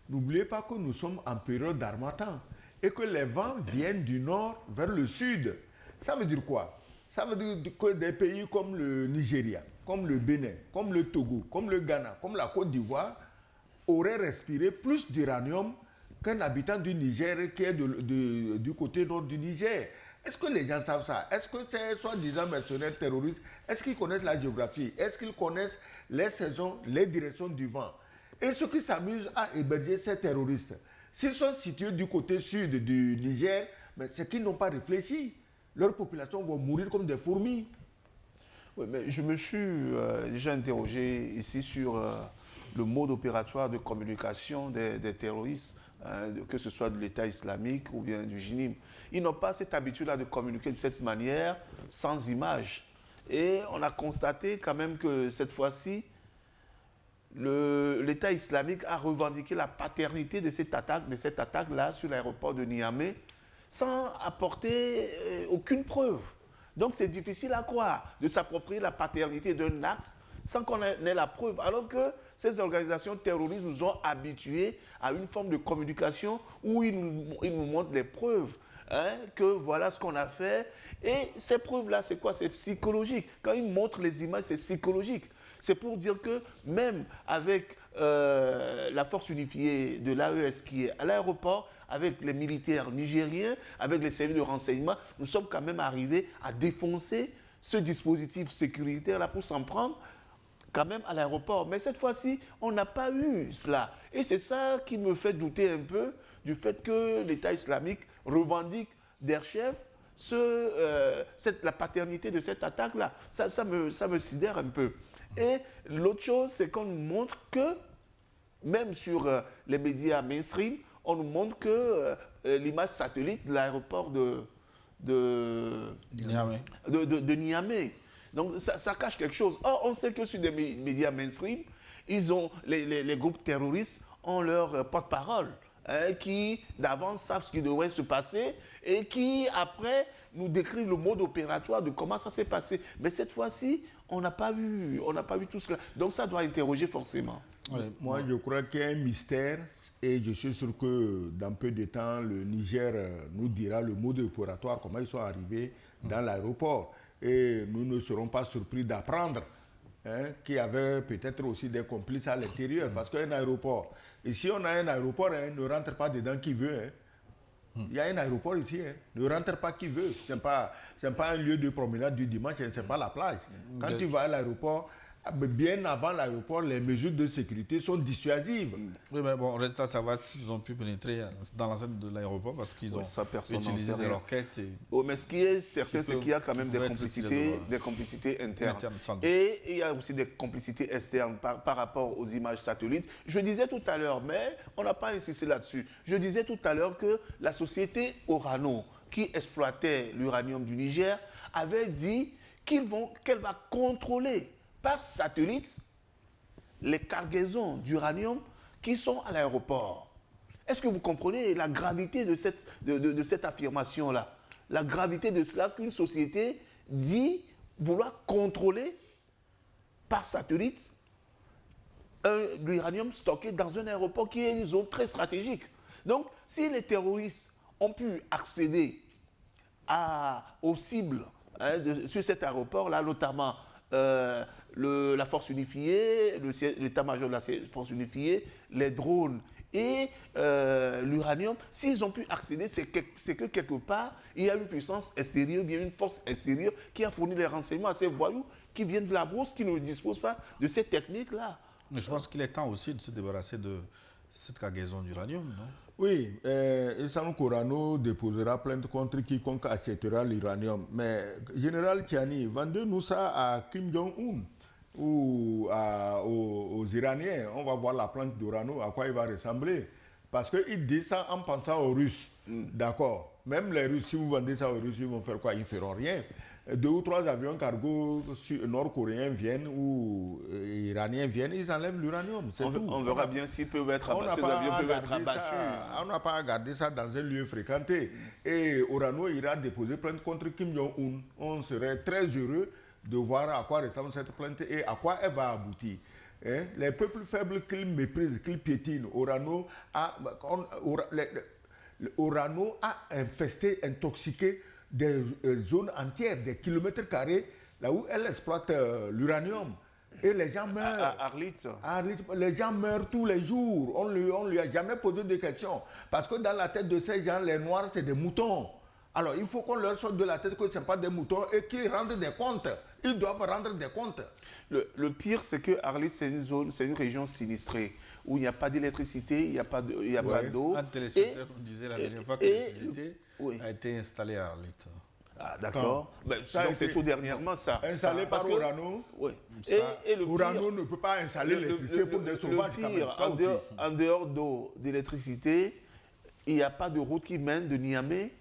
n'oubliez pas que nous sommes en période d'harmattan et que les vents viennent du nord vers le sud. Ça veut dire quoi? Ça veut dire que des pays comme le Nigeria, comme le Bénin, comme le Togo, comme le Ghana, comme la Côte d'Ivoire auraient respiré plus d'uranium qu'un habitant du Niger qui est du côté nord du Niger. Est-ce que les gens savent ça? Est-ce que ces soi-disant mercenaires terroristes, est-ce qu'ils connaissent la géographie? Est-ce qu'ils connaissent les saisons, les directions du vent? Et ceux qui s'amusent à héberger ces terroristes, s'ils sont situés du côté sud du Niger, c'est qu'ils n'ont pas réfléchi. Leur population va mourir comme des fourmis. Oui, mais je me suis déjà interrogé ici sur le mode opératoire de communication des terroristes, que ce soit de l'État islamique ou bien du GNIM. Ils n'ont pas cette habitude-là de communiquer de cette manière, sans image. Et on a constaté quand même que cette fois-ci, l'État islamique a revendiqué la paternité de cette attaque-là sur l'aéroport de Niamey, sans apporter aucune preuve. Donc c'est difficile à croire de s'approprier la paternité d'un acte sans qu'on ait la preuve. Alors que ces organisations terroristes nous ont habitués à une forme de communication où ils nous montrent les preuves, hein, que voilà ce qu'on a fait. Et ces preuves-là, c'est quoi? C'est psychologique. Quand ils montrent les images, c'est psychologique. C'est pour dire que même avec la force unifiée de l'AES qui est à l'aéroport, avec les militaires nigériens, avec les services de renseignement, nous sommes quand même arrivés à défoncer ce dispositif sécuritaire-là pour s'en prendre quand même à l'aéroport. Mais cette fois-ci, on n'a pas eu cela. Et c'est ça qui me fait douter un peu du fait que l'État islamique revendique d'air chef la paternité de cette attaque-là. Ça me sidère un peu. Et l'autre chose, c'est qu'on nous montre que, même sur les médias mainstream, on nous montre que l'image satellite de l'aéroport de Niamey. Donc ça cache quelque chose. Or, on sait que sur des médias mainstream, les groupes terroristes ont leur porte-parole, hein, qui d'avance savent ce qui devrait se passer et qui, après, nous décrivent le mode opératoire de comment ça s'est passé. Mais cette fois-ci, on n'a pas vu tout cela. Donc ça doit interroger forcément. Moi, je crois qu'il y a un mystère et je suis sûr que dans peu de temps, le Niger nous dira le mode opératoire, comment ils sont arrivés dans l'aéroport. Et nous ne serons pas surpris d'apprendre, hein, qu'il y avait peut-être aussi des complices à l'intérieur. Parce qu'un aéroport, ici on a un aéroport, hein, ne rentre pas dedans qui veut. Hein. Il y a un aéroport ici, hein. Ne rentre pas qui veut. Ce n'est pas un lieu de promenade du dimanche, hein, ce n'est pas la plage. Quand tu vas à l'aéroport, bien avant l'aéroport, les mesures de sécurité sont dissuasives. Oui, mais bon, reste à savoir s'ils ont pu pénétrer dans l'enceinte de l'aéroport parce qu'ils ont utilisé des roquettes. Mais ce qui est certain, c'est qu'il y a quand même des complicités internes. Et il y a aussi des complicités externes par rapport aux images satellites. Je disais tout à l'heure, mais on n'a pas insisté là-dessus, je disais tout à l'heure que la société Orano, qui exploitait l'uranium du Niger, avait dit qu'elle va contrôler par satellite les cargaisons d'uranium qui sont à l'aéroport. Est-ce que vous comprenez la gravité de cette affirmation-là? La gravité de cela qu'une société dit vouloir contrôler par satellite l'uranium stocké dans un aéroport qui est une zone très stratégique. Donc, si les terroristes ont pu accéder aux cibles, hein, sur cet aéroport-là, notamment la force unifiée, l'état-major de la force unifiée, les drones et l'uranium, s'ils ont pu accéder, c'est que quelque part, il y a une puissance extérieure, bien une force extérieure qui a fourni les renseignements à ces voyous qui viennent de la brousse, qui ne disposent pas de ces techniques-là. Mais je pense qu'il est temps aussi de se débarrasser de cette cargaison d'uranium, non? Oui, Issam Korano déposera plainte contre quiconque achètera l'uranium. Mais Général Tiani, vendez-nous ça à Kim Jong-un ou aux Iraniens. On va voir la plante d'urano, à quoi il va ressembler. Parce qu'il dit ça en pensant aux Russes. D'accord. Même les Russes, si vous vendez ça aux Russes, ils vont faire quoi? Ils ne feront rien. 2 ou 3 avions cargo nord-coréens viennent ou iraniens viennent, ils enlèvent l'uranium. On verra bien s'ils peuvent être abattus. On n'a pas à garder ça dans un lieu fréquenté. Et Orano ira déposer plainte contre Kim Jong-un. On serait très heureux de voir à quoi ressemble cette plainte et à quoi elle va aboutir. Hein? Les peuples faibles qu'ils méprisent, qu'ils piétinent, Orano a infesté, intoxiqué des zones entières, des kilomètres carrés, là où elle exploite l'uranium. Et les gens meurent. Arlit. Les gens meurent tous les jours. On lui a jamais posé de questions. Parce que dans la tête de ces gens, les Noirs, c'est des moutons. Alors, il faut qu'on leur sorte de la tête que ce n'est pas des moutons et qu'ils rendent des comptes. Ils doivent rendre des comptes. Le pire, c'est que Arlit, c'est une région sinistrée où il n'y a pas d'électricité, il n'y a pas d'eau. Un téléspectateur nous disait la dernière fois que l'électricité a été installée à Arlit. Ah, d'accord. Donc, c'est tout dernièrement ça. Installé par Orano. Oui. Orano ne peut pas installer l'électricité pour des sauvages. Le pire, en dehors d'eau, d'électricité, il n'y a pas de route qui mène de Niamey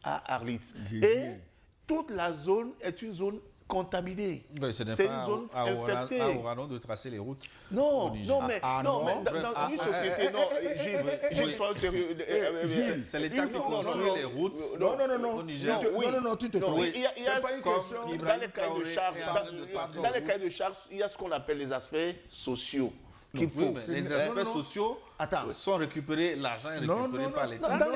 à Arlit. Et toute la zone est une zone contaminée. Oui, ce n'est C'est pas une zone à infectée. Orano de tracer les routes. Non, au Niger. non, mais, dans une société, non, Gilles, sois sérieux. C'est l'État qui construit les routes au Niger. Non, tu te trompes. Il y a C'est pas une comme question. dans les cahiers de charges, dans dans les cahiers de charges, il y a ce qu'on appelle les aspects sociaux. Oui, mais les aspects sociaux sont récupérés, l'argent est récupéré par l'État. Dans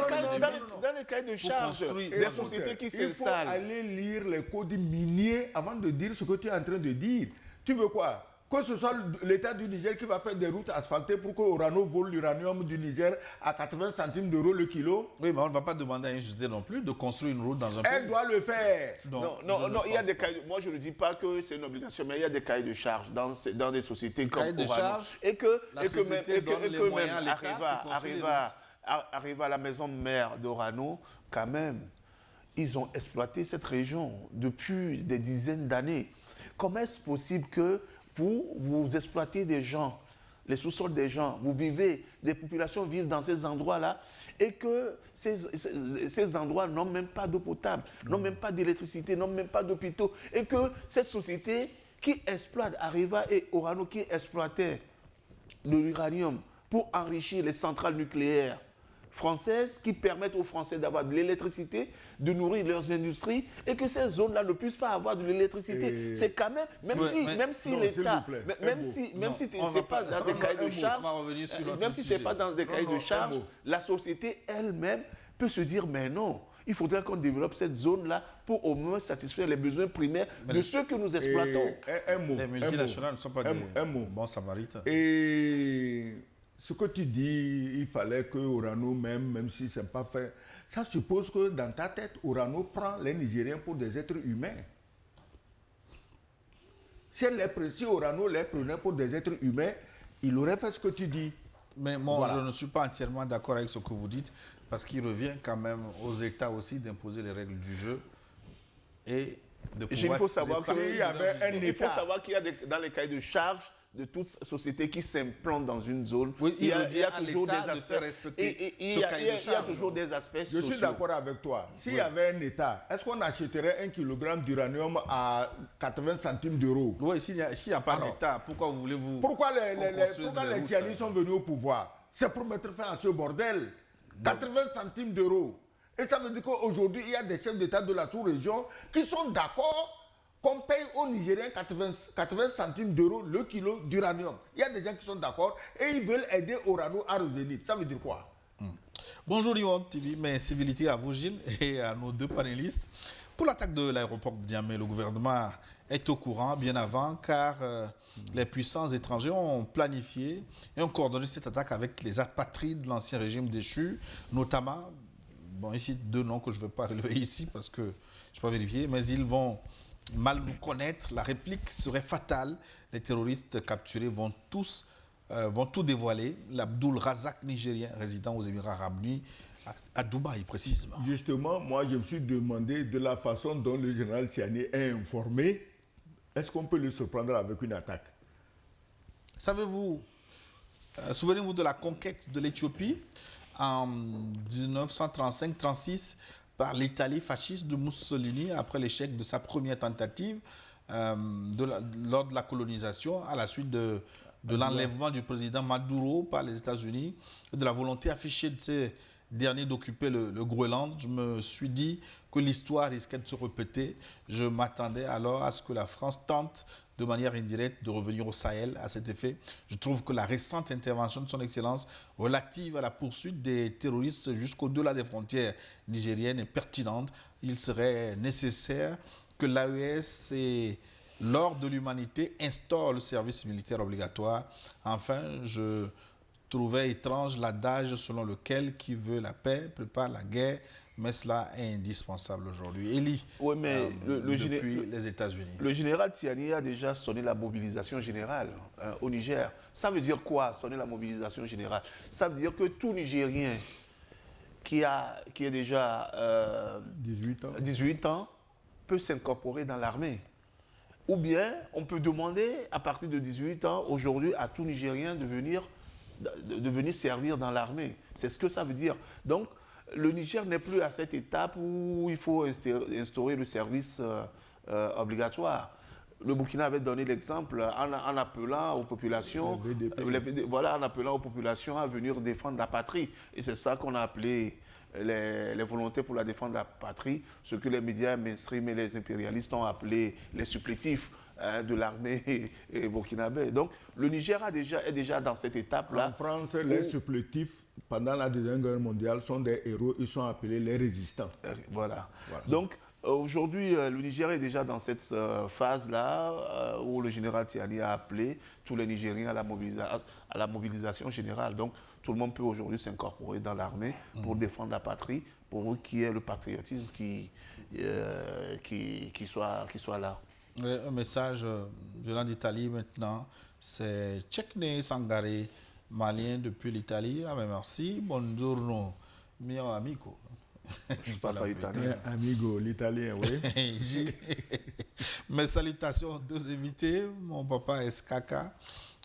les cahiers de charges, des sociétés qui Il faut s'installent. aller lire les codes miniers avant de dire ce que tu es en train de dire. Tu veux quoi? Que ce soit l'État du Niger qui va faire des routes asphaltées pour que Orano vole l'uranium du Niger à 80 centimes d'euros le kilo. Oui, mais on ne va pas demander à une société non plus de construire une route dans un pays. Elle doit le faire. Non, il y a des cahiers. Moi, je ne dis pas que c'est une obligation, mais il y a des cahiers de charges dans des sociétés comme Cahiers de Orano. charges, Et que arrive à la maison mère d'Orano, quand même, ils ont exploité cette région depuis des dizaines d'années. Comment est-ce possible que vous exploitez des gens, les sous-sols des gens, vous vivez, des populations vivent dans ces endroits-là et que ces endroits n'ont même pas d'eau potable, n'ont même pas d'électricité, n'ont même pas d'hôpitaux et que cette société qui exploite Areva et Orano qui exploitaient de l'uranium pour enrichir les centrales nucléaires françaises qui permettent aux Français d'avoir de l'électricité, de nourrir leurs industries et que ces zones-là ne puissent pas avoir de l'électricité. C'est quand même, même si l'État, même si ce n'est pas dans des cahiers de charges, même si ce n'est pas dans des cahiers de charges, la société elle-même peut se dire mais non. Il faudrait qu'on développe cette zone-là pour au moins satisfaire les besoins primaires de ceux que nous exploitons. Les multinationales ne sont pas des bons samaritains. Et ce que tu dis, il fallait que Orano, même si ce n'est pas fait, ça suppose que dans ta tête, Orano prend les Nigériens pour des êtres humains. Si Orano les prenait pour des êtres humains, il aurait fait ce que tu dis. Mais moi, je ne suis pas entièrement d'accord avec ce que vous dites, parce qu'il revient quand même aux États aussi d'imposer les règles du jeu et de pouvoir... Il faut savoir qu'il y avait un il faut savoir qu'il y a dans les cahiers de charges de toute société qui s'implante dans une zone, il y a toujours des aspects. Il y a toujours des aspects sociaux. Je suis d'accord avec toi. S'il y avait un État, est-ce qu'on achèterait 1 kg d'uranium à 80 centimes d'euros? Oui, s'il n'y a pas d'État, pourquoi voulez-vous... Pourquoi les Tiani sont venus au pouvoir? C'est pour mettre fin à ce bordel. 80 centimes d'euros. Et ça veut dire qu'aujourd'hui, il y a des chefs d'État de la sous-région qui sont d'accord qu'on paye aux Nigériens 80 centimes d'euros le kilo d'uranium. Il y a des gens qui sont d'accord et ils veulent aider Orano à revenir. Ça veut dire quoi? Bonjour Lyon TV, mes civilités à vous Gilles et à nos deux panélistes. Pour l'attaque de l'aéroport de Niamey, le gouvernement est au courant bien avant car les puissances étrangères ont planifié et ont coordonné cette attaque avec les apatrides de l'ancien régime déchu, notamment, bon ici deux noms que je ne vais pas relever ici parce que je ne peux pas vérifier, mais ils vont mal nous connaître, la réplique serait fatale. Les terroristes capturés vont tout dévoiler. L'Abdul Razak nigérien résidant aux Émirats Arabes Unis, à Dubaï précisément. Justement, moi je me suis demandé de la façon dont le général Tiani est informé, est-ce qu'on peut le surprendre avec une attaque? Savez-vous, souvenez-vous de la conquête de l'Éthiopie en 1935-36 par l'Italie fasciste de Mussolini après l'échec de sa première tentative lors de la colonisation à la suite de l'enlèvement du président Maduro par les États-Unis et de la volonté affichée de ces derniers d'occuper le Groenland. Je me suis dit que l'histoire risquait de se répéter. Je m'attendais alors à ce que la France tente de manière indirecte de revenir au Sahel à cet effet. Je trouve que la récente intervention de son Excellence relative à la poursuite des terroristes jusqu'au-delà des frontières nigériennes est pertinente. Il serait nécessaire que l'AES et l'Ordre de l'Humanité instaurent le service militaire obligatoire. Enfin, je trouvais étrange l'adage selon lequel qui veut la paix prépare la guerre, mais cela est indispensable aujourd'hui. Eli, depuis les États-Unis. Le général Tiani a déjà sonné la mobilisation générale au Niger. Ça veut dire quoi, sonner la mobilisation générale? Ça veut dire que tout Nigérien qui est déjà 18 ans peut s'incorporer dans l'armée. Ou bien, on peut demander à partir de 18 ans, aujourd'hui, à tout Nigérien de venir servir dans l'armée. C'est ce que ça veut dire. Donc, le Niger n'est plus à cette étape où il faut instaurer le service obligatoire. Le Burkina avait donné l'exemple en appelant aux populations, en appelant aux populations à venir défendre la patrie. Et c'est ça qu'on a appelé les volontés pour la défense de la patrie, ce que les médias mainstream et les impérialistes ont appelé les supplétifs de l'armée burkinabé. Donc le Niger est déjà dans cette étape-là. En France, les supplétifs, pendant la Deuxième Guerre mondiale, sont des héros, ils sont appelés les résistants. Voilà. Donc, aujourd'hui, le Niger est déjà dans cette phase-là où le général Tiani a appelé tous les Nigériens à la mobilisation générale. Donc, tout le monde peut aujourd'hui s'incorporer dans l'armée pour défendre la patrie, pour qu'il y ait le patriotisme qui soit là. Un message venant d'Italie maintenant, c'est Tchekne Sangare, malien depuis l'Italie. Ah mais merci, buongiorno, mio amico. Je ne parle pas italien. Amigo, l'italien, oui. Mes salutations aux deux invités, mon papa Skaka.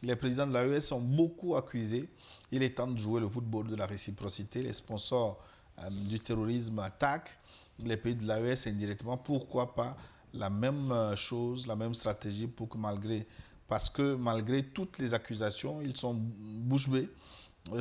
Les présidents de l'AES sont beaucoup accusés. Il est temps de jouer le football de la réciprocité. Les sponsors du terrorisme attaquent les pays de l'AES indirectement. Pourquoi pas la même chose, la même stratégie parce que malgré toutes les accusations, ils sont bouche bée.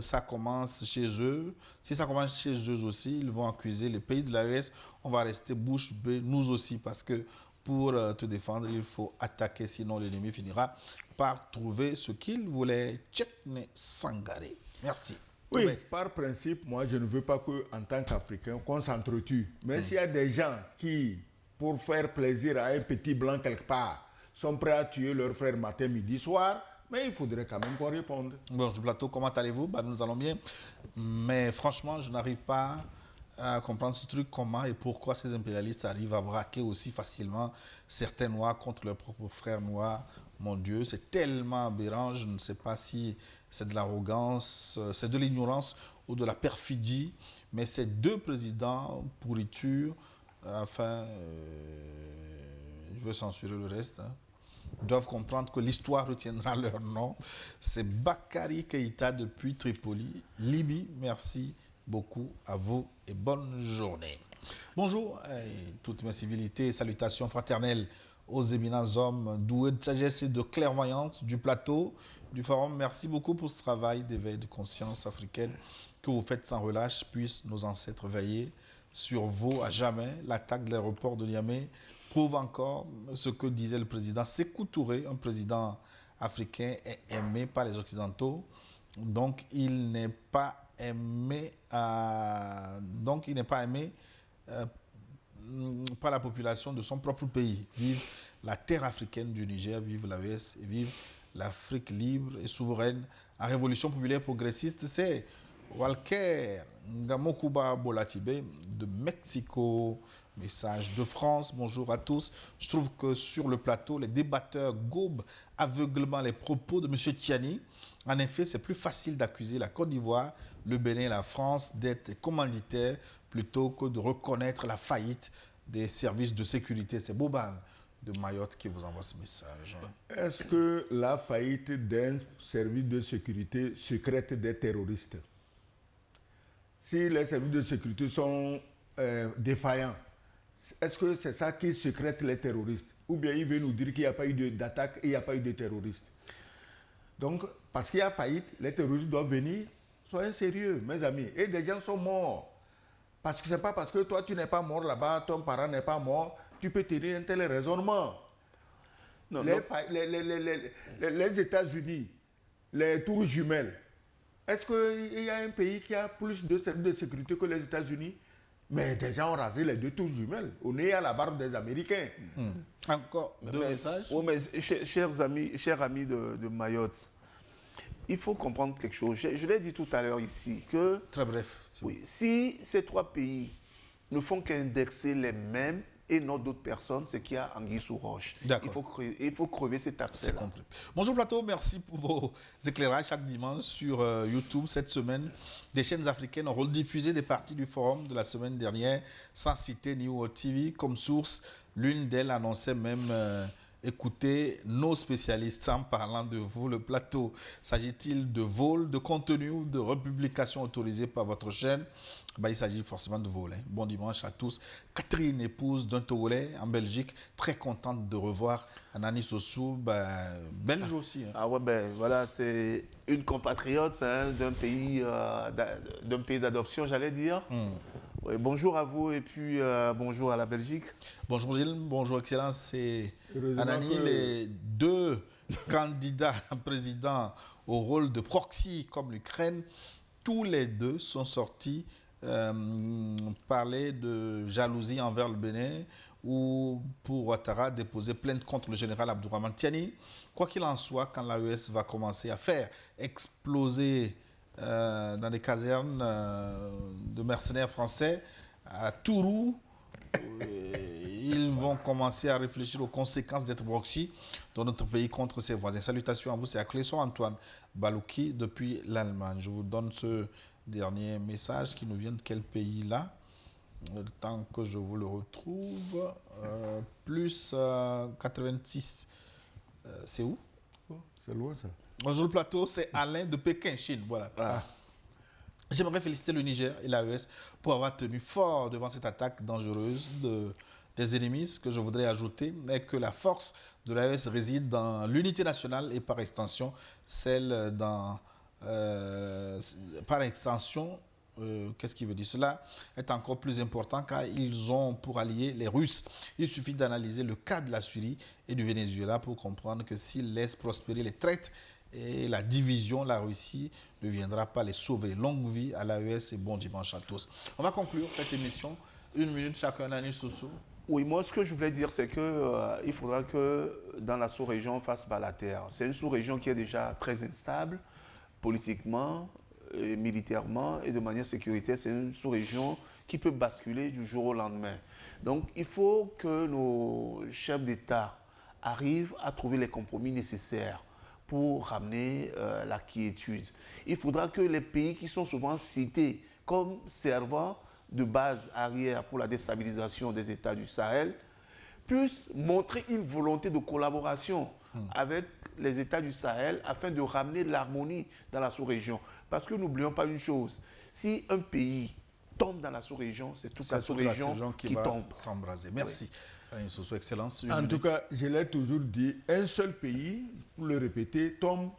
Ça commence chez eux. Si ça commence chez eux aussi, ils vont accuser les pays de l'AES. On va rester bouche bée, nous aussi, parce que pour te défendre, il faut attaquer, sinon l'ennemi finira par trouver ce qu'il voulait. Tchekne Sangare. Merci. Oui, par principe, moi, je ne veux pas qu'en tant qu'Africain, qu'on s'entretue. Mais s'il y a des gens qui, pour faire plaisir à un petit blanc quelque part, sont prêts à tuer leur frère matin, midi, soir, mais il faudrait quand même qu'on réponde. Bonjour Plateau, comment allez-vous? Nous allons bien. Mais franchement, je n'arrive pas à comprendre ce truc, comment et pourquoi ces impérialistes arrivent à braquer aussi facilement certains Noirs contre leurs propres frères noirs. Mon Dieu, c'est tellement aberrant. Je ne sais pas si c'est de l'arrogance, c'est de l'ignorance ou de la perfidie. Mais ces deux présidents, pourriture, je veux censurer le reste, doivent comprendre que l'histoire retiendra leur nom. C'est Bakary Keïta depuis Tripoli, Libye. Merci beaucoup à vous et bonne journée. Bonjour et toutes mes civilités et salutations fraternelles aux éminents hommes doués de sagesse et de clairvoyance du plateau, du forum. Merci beaucoup pour ce travail d'éveil de conscience africaine que vous faites sans relâche. Puissent nos ancêtres veiller sur vous à jamais. L'attaque de l'aéroport de Niamey prouve encore ce que disait le président Sékou Touré, un président africain est aimé par les Occidentaux, donc il n'est pas aimé, par la population de son propre pays. Vive la terre africaine du Niger, vive l'AES et vive l'Afrique libre et souveraine. En révolution populaire progressiste, c'est Walker Ngamokuba Bolatibé de Mexico. Message de France, bonjour à tous. Je trouve que sur le plateau, les débatteurs gobent aveuglement les propos de M. Tiani. En effet, c'est plus facile d'accuser la Côte d'Ivoire, le Bénin et la France d'être commanditaires plutôt que de reconnaître la faillite des services de sécurité. C'est Boban de Mayotte qui vous envoie ce message. Est-ce que la faillite d'un service de sécurité sécrète des terroristes? Si les services de sécurité sont défaillants, est-ce que c'est ça qui sécrète les terroristes? Ou bien il veut nous dire qu'il n'y a pas eu d'attaque et il n'y a pas eu de terroristes? Donc, parce qu'il y a faillite, les terroristes doivent venir. Soyez sérieux, mes amis. Et des gens sont morts. Parce que ce n'est pas parce que toi, tu n'es pas mort là-bas, ton parent n'est pas mort, tu peux tenir un tel raisonnement. Non, les États-Unis, les tours jumelles, est-ce qu'il y a un pays qui a plus de services de sécurité que les États-Unis? Mais des gens ont rasé les deux tours jumelles. On est à la barbe des Américains. Encore deux messages. Oui, mais chers amis de Mayotte, il faut comprendre quelque chose. Je l'ai dit tout à l'heure ici que... Très bref. Si ces trois pays ne font qu'indexer les mêmes et non d'autres personnes, c'est qu'il y a anguille sous roche. Il faut crever cet abcès. C'est compris. Bonjour Plateau, merci pour vos éclairages chaque dimanche sur YouTube. Cette semaine, des chaînes africaines ont rediffusé des parties du forum de la semaine dernière, sans citer New World TV comme source. L'une d'elles annonçait même écouter nos spécialistes en parlant de vous, le plateau. S'agit-il de vol de contenu ou de republication autorisée par votre chaîne? Il s'agit forcément de vol. Bon dimanche à tous. Catherine, épouse d'un Togolais en Belgique, très contente de revoir Anani Sossou, belge aussi. Ah ouais, voilà, c'est une compatriote d'un pays d'adoption, j'allais dire. Ouais, bonjour à vous et puis bonjour à la Belgique. Bonjour Gilles, bonjour Excellence. C'est Anani, les deux candidats présidents au rôle de proxy comme l'Ukraine, tous les deux sont sortis parler de jalousie envers le Bénin ou pour Ouattara déposer plainte contre le général Abdourahmane Tiani. Quoi qu'il en soit, quand l'AES va commencer à faire exploser dans des casernes de mercenaires français à Tourou, ils vont commencer à réfléchir aux conséquences d'être proxy dans notre pays contre ses voisins. Salutations à vous, c'est à Clesson Antoine Balouki depuis l'Allemagne. Je vous donne ce dernier message qui nous vient de quel pays là? Le temps que je vous le retrouve. Plus 86. C'est où? C'est loin ça. Bonjour le plateau, c'est Alain de Pékin, Chine. Voilà. J'aimerais féliciter le Niger et l'AES pour avoir tenu fort devant cette attaque dangereuse des ennemis. Ce que je voudrais ajouter est que la force de l'AES réside dans l'unité nationale et par extension, celle dans... par extension, qu'est-ce qui veut dire? Cela est encore plus important car ils ont pour alliés les Russes. Il suffit d'analyser le cas de la Syrie et du Venezuela pour comprendre que s'ils laissent prospérer les traites et la division, la Russie ne viendra pas les sauver. Longue vie à l'AES et bon dimanche à tous. On va conclure cette émission. 1 minute chacun, Anani Sossou. Oui, moi ce que je voulais dire, c'est qu'il faudra que dans la sous-région, on fasse bas la terre. C'est une sous-région qui est déjà très instable politiquement, et militairement et de manière sécuritaire. C'est une sous-région qui peut basculer du jour au lendemain. Donc il faut que nos chefs d'État arrivent à trouver les compromis nécessaires pour ramener la quiétude. Il faudra que les pays qui sont souvent cités comme servant de base arrière pour la déstabilisation des États du Sahel puissent montrer une volonté de collaboration avec les États du Sahel afin de ramener de l'harmonie dans la sous-région. Parce que n'oublions pas une chose, si un pays tombe dans la sous-région, c'est toute la sous-région qui tombe. S'embraser. Merci. Oui. Excellence. En tout cas, je l'ai toujours dit, un seul pays, pour le répéter, tombe.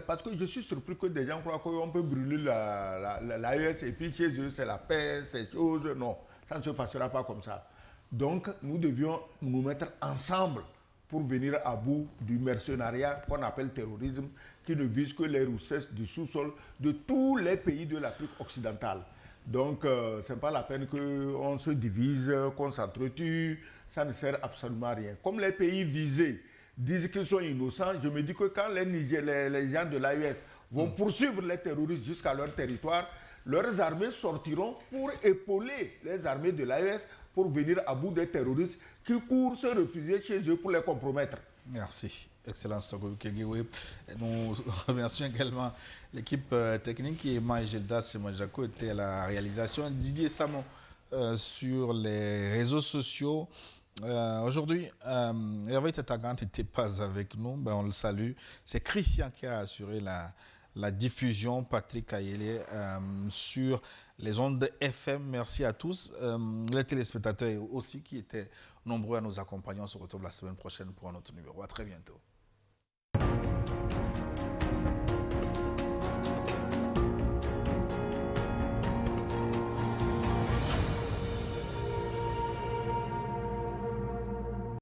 Parce que je suis surpris que des gens croient qu'on peut brûler l'AES et puis chez eux, c'est la paix, ces choses. Non, ça ne se passera pas comme ça. Donc, nous devions nous mettre ensemble pour venir à bout du mercenariat qu'on appelle terrorisme, qui ne vise que les richesses du sous-sol de tous les pays de l'Afrique occidentale. Donc, ce n'est pas la peine qu'on se divise, qu'on s'entretue, ça ne sert absolument à rien. Comme les pays visés disent qu'ils sont innocents, je me dis que quand les gens de l'AES vont poursuivre les terroristes jusqu'à leur territoire, leurs armées sortiront pour épauler les armées de l'AES pour venir à bout des terroristes qui courent se réfugier chez eux pour les compromettre. Merci. Excellence. Nous remercions également l'équipe technique et Gildas Majako était à la réalisation. Didier Samon sur les réseaux sociaux. Aujourd'hui, Hervé Tetagan n'était pas avec nous, on le salue. C'est Christian qui a assuré la diffusion, Patrick Ayele, sur les ondes de FM. Merci à tous. Les téléspectateurs aussi qui étaient nombreux à nous accompagner. On se retrouve la semaine prochaine pour un autre numéro. À très bientôt.